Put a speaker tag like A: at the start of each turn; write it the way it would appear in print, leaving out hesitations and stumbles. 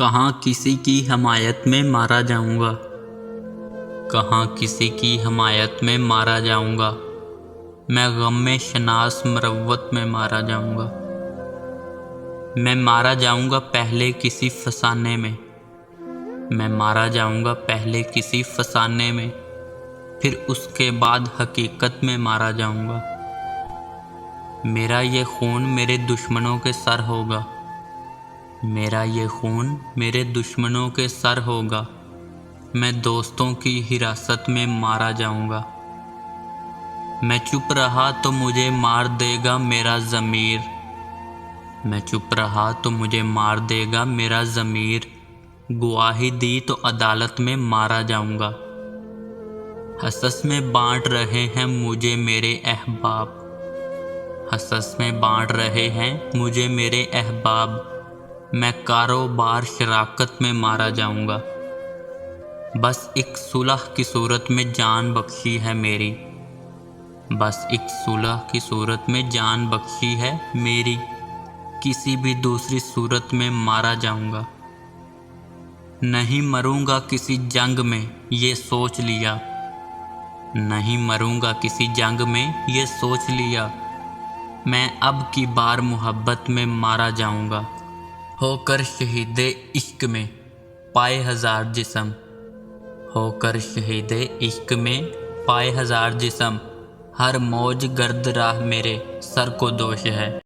A: कहाँ किसी की हमायत में मारा जाऊँगा, कहाँ किसी की हमायत में मारा जाऊँगा। मैं गम में शनास मरवत में मारा जाऊँगा। मैं मारा जाऊँगा पहले किसी फसाने में, मैं मारा जाऊँगा पहले किसी फसाने में, फिर उसके बाद हकीकत में मारा जाऊँगा। मेरा ये खून मेरे दुश्मनों के सर होगा, मेरा ये खून मेरे दुश्मनों के सर होगा। मैं दोस्तों की हिरासत में मारा जाऊँगा। मैं चुप रहा तो मुझे मार देगा मेरा ज़मीर, मैं चुप रहा तो मुझे मार देगा मेरा ज़मीर। गवाही दी तो अदालत में मारा जाऊँगा। हसस में बांट रहे हैं मुझे मेरे अहबाब, हसस में बांट रहे हैं मुझे मेरे अहबाब। मैं कारोबार शराकत में मारा जाऊँगा। बस एक सुलह की सूरत में जान बख्शी है मेरी, बस एक सुलह की सूरत में जान बख्शी है मेरी। किसी भी दूसरी सूरत में मारा जाऊँगा। नहीं मरूँगा किसी जंग में ये सोच लिया, नहीं मरूँगा किसी जंग में ये सोच लिया। मैं अब की बार मोहब्बत में मारा जाऊँगा। होकर शहीदे इश्क में पाए हज़ार जिस्म, होकर शहीदे इश्क में पाए हज़ार जिस्म। हर मौज गर्द राह मेरे सर को दोष है।